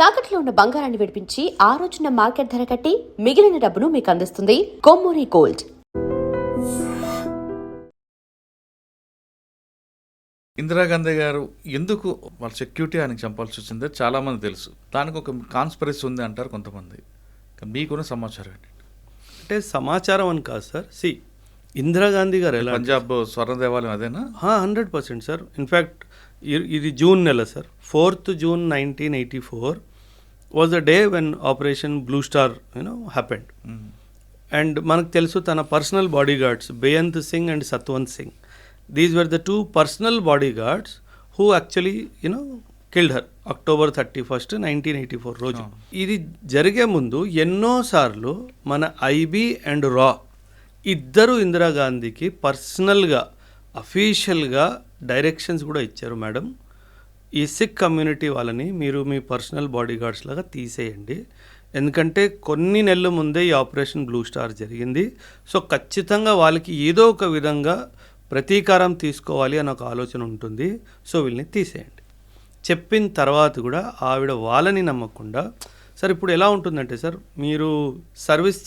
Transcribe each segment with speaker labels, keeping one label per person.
Speaker 1: తాకట్లో ఉన్న బంగారాన్ని విడిపించి ఆ రోజున మార్కెట్ ధర కట్టి మిగిలిన డబ్బును మీకు అందిస్తుంది కొమ్మూరి గోల్డ్.
Speaker 2: ఇందిరాగాంధీ గారు ఎందుకు వాళ్ళ సెక్యూరిటీ ఆయనకు చంపాల్సి వచ్చిందో చాలామంది తెలుసు. దానికి ఒక కాన్స్పిరసీ ఉంది అంటారు కొంతమంది. మీకున్న సమాచారం ఏంటి?
Speaker 3: అంటే సమాచారం అని కాదు సార్. ఇందిరాగాంధీ గారు ఎలా
Speaker 2: పంజాబ్ స్వర్ణ దేవాలయం అదేనా?
Speaker 3: 100% సార్. ఇన్ఫ్యాక్ట్ ఇది జూన్ నెల sir. 4th June 1984 was the day when operation blue star happened. And మనకు తెలుసు తన personal body guards Beant Singh and Satwant Singh, these were the 2 personal body guards who actually killed her October 31st, 1984 రోజు. ఇది జరిగే ముందు ఎన్నోసార్లు మన ఐబీ అండ్ రా ఇద్దరు ఇందిరాగాంధీకి పర్సనల్గా అఫీషియల్గా డైరెక్షన్స్ కూడా ఇచ్చారు. మేడం, ఈ సిక్ కమ్యూనిటీ వాళ్ళని మీరు మీ పర్సనల్ బాడీ గార్డ్స్ లాగా తీసేయండి, ఎందుకంటే కొన్ని నెలల ముందే ఈ ఆపరేషన్ బ్లూ స్టార్ జరిగింది. సో ఖచ్చితంగా వాళ్ళకి ఏదో ఒక విధంగా ప్రతీకారం తీసుకోవాలి అన్న ఒక ఆలోచన ఉంటుంది. సో వీళ్ళని తీసేయండి చెప్పిన తర్వాత కూడా ఆవిడ వాళ్ళని నమ్మకుండా, సార్ ఇప్పుడు ఎలా ఉంటుందంటే సార్, మీరు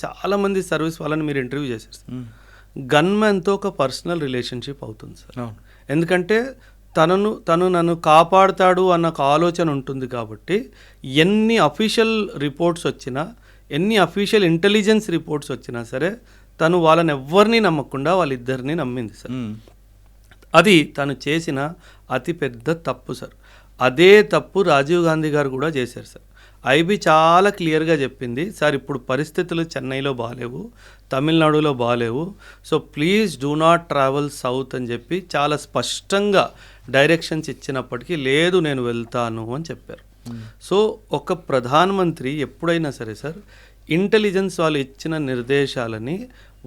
Speaker 3: చాలామంది సర్వీస్ వాళ్ళని మీరు ఇంటర్వ్యూ చేశారు సార్. గన్మెన్తో ఒక పర్సనల్ రిలేషన్షిప్ అవుతుంది సార్. ఎందుకంటే తను నన్ను కాపాడుతాడు అన్న ఒక ఆలోచన ఉంటుంది కాబట్టి ఎన్ని అఫీషియల్ రిపోర్ట్స్ వచ్చినా, ఎన్ని అఫీషియల్ ఇంటెలిజెన్స్ రిపోర్ట్స్ వచ్చినా సరే తను వాళ్ళని ఎవ్వరిని నమ్మకుండా వాళ్ళిద్దరిని నమ్మింది సార్. అది తను చేసిన అతిపెద్ద తప్పు సార్. అదే తప్పు రాజీవ్ గాంధీ గారు కూడా చేశారు సార్. ఐబీ చాలా క్లియర్గా చెప్పింది, సార్ ఇప్పుడు పరిస్థితులు చెన్నైలో బాగాలేవు, తమిళనాడులో బాగాలేవు, so please do not travel south అని చెప్పి చాలా స్పష్టంగా డైరెక్షన్స్ ఇచ్చినప్పటికీ లేదు నేను వెళ్తాను అని చెప్పారు. సో ఒక ప్రధానమంత్రి ఎప్పుడైనా సరే సార్ ఇంటెలిజెన్స్ వాళ్ళు ఇచ్చిన నిర్దేశాలని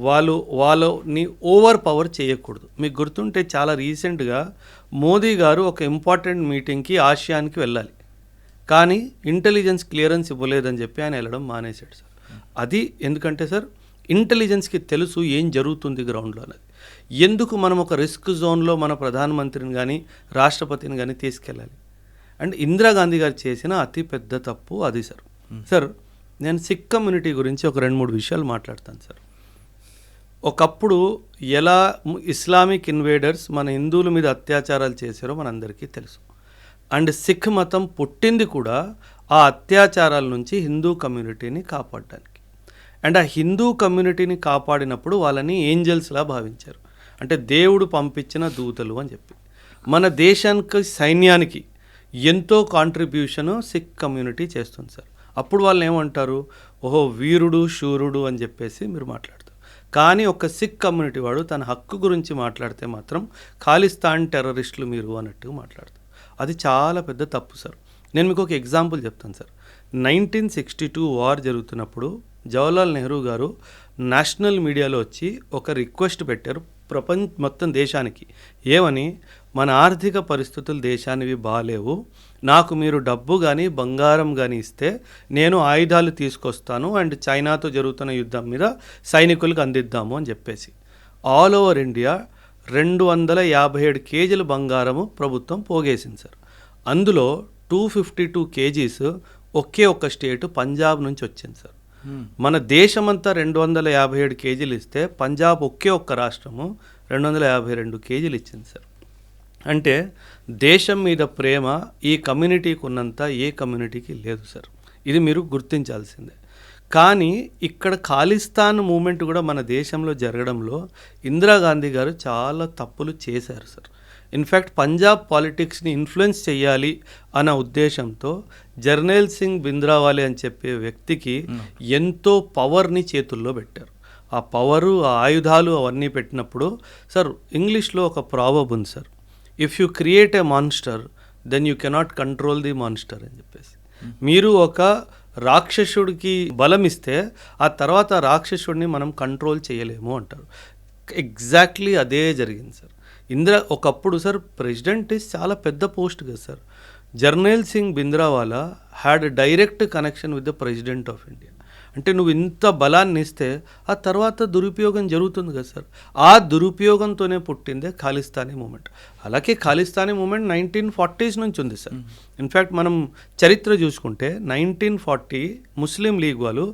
Speaker 3: వాళ్ళని ఓవర్ పవర్ చేయకూడదు. మీకు గుర్తుంటే చాలా రీసెంట్గా మోదీ గారు ఒక ఇంపార్టెంట్ మీటింగ్కి ఆసియాన్కి వెళ్ళాలి, కానీ ఇంటెలిజెన్స్ క్లియరెన్స్ ఇవ్వలేదని చెప్పి ఆయన వెళ్ళడం మానేశాడు సార్. అది ఎందుకంటే సార్ ఇంటెలిజెన్స్కి తెలుసు ఏం జరుగుతుంది గ్రౌండ్లో అనేది. ఎందుకు మనం ఒక రిస్క్ జోన్లో మన ప్రధానమంత్రిని కానీ రాష్ట్రపతిని కానీ తీసుకెళ్ళాలి? అండ్ ఇందిరాగాంధీ గారు చేసిన అతి పెద్ద తప్పు అది సార్. సార్ నేను సిక్ కమ్యూనిటీ గురించి ఒక 2-3 విషయాలు మాట్లాడతాను సార్. ఒకప్పుడు ఎలా ఇస్లామిక్ ఇన్వేడర్స్ మన హిందువుల మీద అత్యాచారాలు చేశారో మనందరికీ తెలుసు. అండ్ సిక్ మతం పుట్టింది కూడా ఆ అత్యాచారాల నుంచి హిందూ కమ్యూనిటీని కాపాడడానికి. అండ్ ఆ హిందూ కమ్యూనిటీని కాపాడినప్పుడు వాళ్ళని ఏంజల్స్లా భావించారు, అంటే దేవుడు పంపించిన దూతలు అని చెప్పి. మన దేశానికి సైన్యానికి ఎంతో కాంట్రిబ్యూషను సిక్ కమ్యూనిటీ చేస్తుంది సార్. అప్పుడు వాళ్ళు ఏమంటారు, ఓహో వీరుడు శూరుడు అని చెప్పేసి మీరు మాట్లాడతారు. కానీ ఒక సిక్ కమ్యూనిటీ వాడు తన హక్కు గురించి మాట్లాడితే మాత్రం ఖాళిస్తాన్ టెర్రరిస్టులు మీరు అన్నట్టుగా మాట్లాడతారు. అది చాలా పెద్ద తప్పు సార్. నేను మీకు ఒక ఎగ్జాంపుల్ చెప్తాను సార్. 1962 వార్ జరుగుతున్నప్పుడు జవహర్లాల్ నెహ్రూ గారు నేషనల్ మీడియాలో వచ్చి ఒక రిక్వెస్ట్ పెట్టారు మొత్తం దేశానికి. ఏమని, మన ఆర్థిక పరిస్థితులు దేశానివి బాగాలేవు, నాకు మీరు డబ్బు కానీ బంగారం కానీ ఇస్తే నేను ఆయుధాలు తీసుకొస్తాను అండ్ చైనాతో జరుగుతున్న యుద్ధం మీద సైనికులకు అందిద్దాము అని చెప్పేసి. ఆల్ ఓవర్ ఇండియా 257 కేజీల బంగారము ప్రభుత్వం పోగేసింది సార్. అందులో 252 కేజీస్ ఒకే ఒక్క స్టేటు పంజాబ్ నుంచి వచ్చింది సార్. మన దేశమంతా 257 కేజీలు ఇస్తే పంజాబ్ ఒకే ఒక్క రాష్ట్రము 252 కేజీలు ఇచ్చింది సార్. అంటే దేశం మీద ప్రేమ ఈ కమ్యూనిటీకి ఉన్నంత ఏ కమ్యూనిటీకి లేదు సార్. ఇది మీరు గుర్తించాల్సిందే. కానీ ఇక్కడ ఖాళిస్తాన్ మూమెంట్ కూడా మన దేశంలో జరగడంలో ఇందిరాగాంధీ గారు చాలా తప్పులు చేశారు సార్. ఇన్ఫ్యాక్ట్ పంజాబ్ పాలిటిక్స్ని ఇన్ఫ్లుయెన్స్ చేయాలి అన్న ఉద్దేశంతో జర్నైల్ సింగ్ భింద్రావాలే అని చెప్పే వ్యక్తికి ఎంతో పవర్ని చేతుల్లో పెట్టారు. ఆ పవరు, ఆ ఆయుధాలు అవన్నీ పెట్టినప్పుడు సార్ ఇంగ్లీష్లో ఒక ప్రావర్బ్ ఉంది sir, if you create a monster then you cannot control the monster అని చెప్పేసి. మీరు ఒక రాక్షసుడికి బలం ఇస్తే ఆ తర్వాత రాక్షసుడిని మనం కంట్రోల్ చేయలేము అంటారు. ఎగ్జాక్ట్లీ అదే జరిగింది సార్. ఒకప్పుడు సార్ ప్రెసిడెంట్ చాలా పెద్ద పోస్ట్ కదా sir. Jarnail Singh Bhindranwale had direct connection with the president of India. అంటే నువ్వు ఇంత బలాన్ని ఇస్తే ఆ తర్వాత దురుపయోగం జరుగుతుంది కదా సార్. ఆ దురుపయోగంతోనే పుట్టిందే ఖాళిస్తానీ మూమెంట్. అలాగే ఖాళిస్తానీ మూమెంట్ 1940s నుంచి ఉంది సార్. ఇన్ఫ్యాక్ట్ మనం చరిత్ర చూసుకుంటే 1940 ముస్లిం లీగ్ వాళ్ళు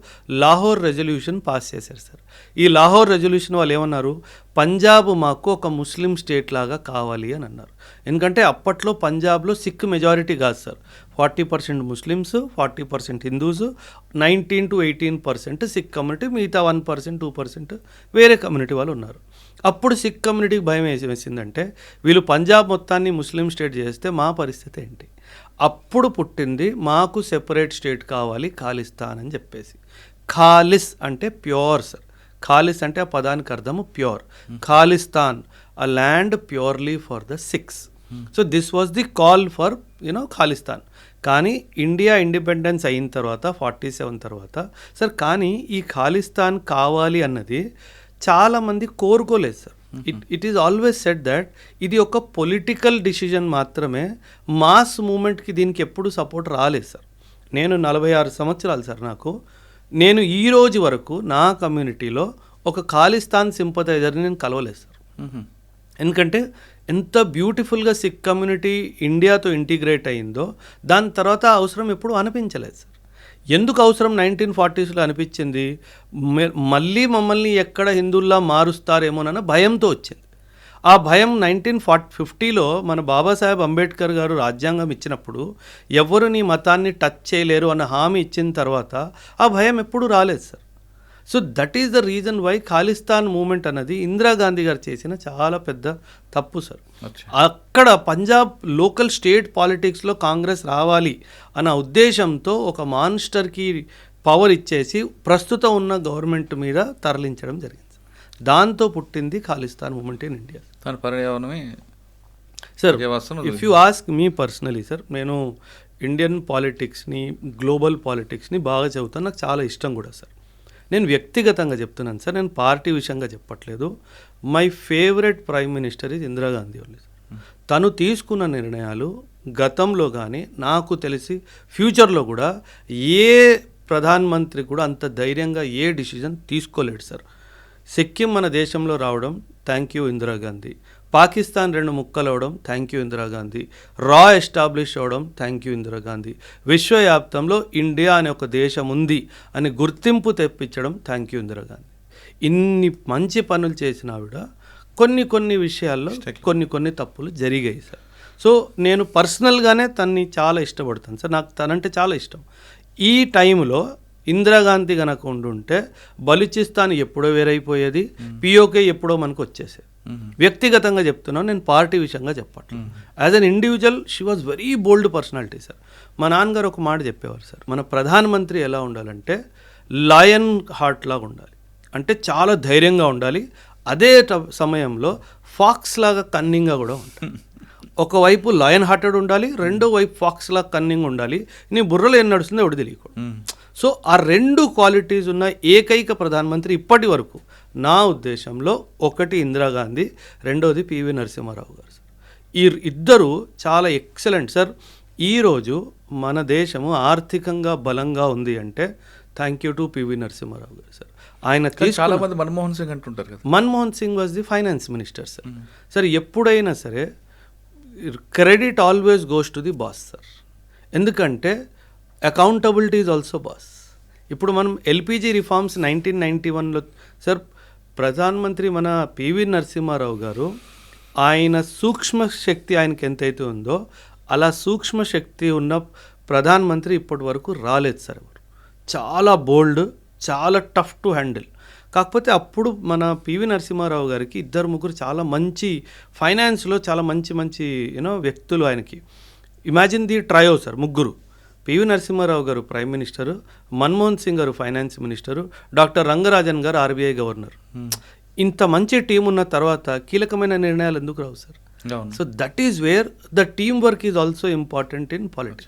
Speaker 3: లాహోర్ రెజల్యూషన్ పాస్ చేశారు సార్. ఈ లాహోర్ రెజల్యూషన్ వాళ్ళు ఏమన్నారు, పంజాబ్ మాకు ఒక ముస్లిం స్టేట్ లాగా కావాలి అని అన్నారు. ఎందుకంటే అప్పట్లో పంజాబ్లో సిక్ మెజారిటీ కాదు sir, 40% Muslims, 40% Hindus, 19 to 18% Sikh community, మిగతా 1% 2% వేరే కమ్యూనిటీ వాళ్ళు ఉన్నారు. అప్పుడు సిక్ కమ్యూనిటీకి భయం వేసిందంటే వీళ్ళు పంజాబ్ మొత్తాన్ని ముస్లిం స్టేట్ చేస్తే మా పరిస్థితి ఏంటి. అప్పుడు పుట్టింది మాకు సెపరేట్ స్టేట్ కావాలి ఖాళిస్తాన్ అని చెప్పేసి. ఖాలిస్ అంటే ప్యూర్ సార్, ఖాలిస్ అంటే ఆ పదానికి అర్థము pure. Khalistan a land purely for the Sikhs. So this was the call for Khalistan. కానీ ఇండియా ఇండిపెండెన్స్ అయిన తర్వాత 47 తర్వాత సార్, కానీ ఈ ఖాళిస్తాన్ కావాలి అన్నది చాలామంది కోరుకోలేదు sir. It is always said that ఇది ఒక పొలిటికల్ డిసిజన్ మాత్రమే, మాస్ మూమెంట్కి దీనికి ఎప్పుడు సపోర్ట్ రాలేదు సార్. నేను 46 సంవత్సరాలు సార్ నాకు. నేను ఈ రోజు వరకు నా కమ్యూనిటీలో ఒక ఖాళిస్తాన్ సింపథైజర్ని నేను కలవలేదు సార్. ఎందుకంటే ఎంత బ్యూటిఫుల్గా సిక్ కమ్యూనిటీ ఇండియాతో ఇంటిగ్రేట్ అయిందో దాని తర్వాత అవసరం ఎప్పుడు అనిపించలేదు సార్. ఎందుకు అవసరం 1940sలో అనిపించింది, మళ్ళీ మమ్మల్ని ఎక్కడ హిందువుల్లా మారుస్తారేమోనన్న భయంతో వచ్చింది. ఆ భయం 1950లో మన బాబాసాహెబ్ అంబేద్కర్ గారు రాజ్యాంగం ఇచ్చినప్పుడు ఎవరు నీ మతాన్ని టచ్ చేయలేరు అన్న హామీ ఇచ్చిన తర్వాత ఆ భయం ఎప్పుడూ రాలేదు sir. So that is the reason why Khalistan movement అన్నది ఇందిరాగాంధీ గారు చేసిన చాలా పెద్ద తప్పు సార్. అక్కడ పంజాబ్ లోకల్ స్టేట్ పాలిటిక్స్లో కాంగ్రెస్ రావాలి అన్న ఉద్దేశంతో ఒక మాన్స్టర్కి పవర్ ఇచ్చేసి ప్రస్తుతం ఉన్న గవర్నమెంట్ మీద తరలించడం జరిగింది. దాంతో పుట్టింది ఖాళిస్తాన్ మూమెంట్ ఇన్ ఇండియా.
Speaker 2: దాని పర్యావరణమే
Speaker 3: sir. If you ask me personally sir, నేను ఇండియన్ పాలిటిక్స్ని, గ్లోబల్ పాలిటిక్స్ని బాగా చదువుతాను, నాకు చాలా ఇష్టం కూడా సార్. నేను వ్యక్తిగతంగా చెప్తున్నాను సార్, నేను పార్టీ విషయంగా చెప్పట్లేదు. My favourite prime minister is Indira Gandhi only sir. తను తీసుకున్న నిర్ణయాలు గతంలో కానీ నాకు తెలిసి ఫ్యూచర్లో కూడా ఏ ప్రధానమంత్రి కూడా అంత ధైర్యంగా ఏ డిసిజన్ తీసుకోలేడు సార్. సిక్కిం మన దేశంలో రావడం థ్యాంక్ యూ ఇందిరాగాంధీ. పాకిస్తాన్ 2 ముక్కలు అవడం థ్యాంక్ యూ ఇందిరాగాంధీ. రా ఎస్టాబ్లిష్ అవడం థ్యాంక్ యూ ఇందిరాగాంధీ. విశ్వవ్యాప్తంలో ఇండియా అనే ఒక దేశం ఉంది అని గుర్తింపు తెప్పించడం థ్యాంక్ యూ ఇందిరాగాంధీ. ఇన్ని మంచి పనులు చేసిన ఆవిడ కొన్ని విషయాల్లో కొన్ని తప్పులు జరిగాయి సార్. సో నేను పర్సనల్గానే తన్ని చాలా ఇష్టపడతాను సార్, నాకు తనంటే చాలా ఇష్టం. ఈ టైంలో ఇందిరాగాంధీ కనుక ఉండుంటే బలూచిస్తాన్ ఎప్పుడో వేరైపోయేది, పిఓకే ఎప్పుడో మనకు వచ్చేసేది. వ్యక్తిగతంగా చెప్తున్నాను, నేను పార్టీ విషయంగా చెప్పట్లేదు. As an individual she was very bold personality sir. మా నాన్నగారు ఒక మాట చెప్పేవారు సార్, మన ప్రధానమంత్రి ఎలా ఉండాలంటే లయన్ హార్ట్ లాగా ఉండాలి, అంటే చాలా ధైర్యంగా ఉండాలి, అదే సమయంలో ఫాక్స్ లాగా కన్నింగ్గా కూడా ఉండాలి. ఒకవైపు లయన్ హార్టెడ్ ఉండాలి, రెండో వైపు ఫాక్స్ లాగా కన్నింగ్ ఉండాలి. నీ బుర్రలో ఏం నడుస్తుందో ఎవడు తెలియకూడదు. సో ఆ 2 క్వాలిటీస్ ఉన్న ఏకైక ప్రధానమంత్రి ఇప్పటి వరకు నా ఉద్దేశంలో ఒకటి ఇందిరాగాంధీ, రెండోది పివి నరసింహారావు గారు సార్. ఈ ఇద్దరు చాలా ఎక్సలెంట్ సార్. ఈరోజు మన దేశము ఆర్థికంగా బలంగా ఉంది అంటే thank you to PV Narasimha Rao గారు సార్. ఆయన
Speaker 2: చాలా మంది మన్మోహన్ సింగ్ అంటుంటారు కదా.
Speaker 3: Manmohan Singh was the finance minister sir. Sir ఎప్పుడైనా సరే credit always goes to the boss sir, ఎందుకంటే అకౌంటబిలిటీ ఈజ్ ఆల్సో బాస్. ఇప్పుడు మనం ఎల్పిజి రిఫార్మ్స్ 1991లో సార్, ప్రధానమంత్రి మన పివి నరసింహారావు గారు ఆయన సూక్ష్మ శక్తి ఆయనకి ఎంతైతే ఉందో అలా సూక్ష్మ శక్తి ఉన్న ప్రధానమంత్రి ఇప్పటి వరకు రాలేదు సార్. ఎవరు చాలా బోల్డ్, చాలా టఫ్ టు హ్యాండిల్. కాకపోతే అప్పుడు మన పివి నరసింహారావు గారికి 2-3 చాలా మంచి ఫైనాన్స్లో చాలా మంచి వ్యక్తులు ఆయనకి. Imagine the trio sir, 3. PV Narasimha Rao గారు ప్రైమ్ మినిస్టరు, మన్మోహన్ సింగ్ గారు ఫైనాన్స్ మినిస్టరు, డాక్టర్ రంగరాజన్ గారు ఆర్బీఐ గవర్నర్. ఇంత మంచి టీం ఉన్న తర్వాత కీలకమైన నిర్ణయాలు ఎందుకు రావు sir? So that is where the team work is also important in politics.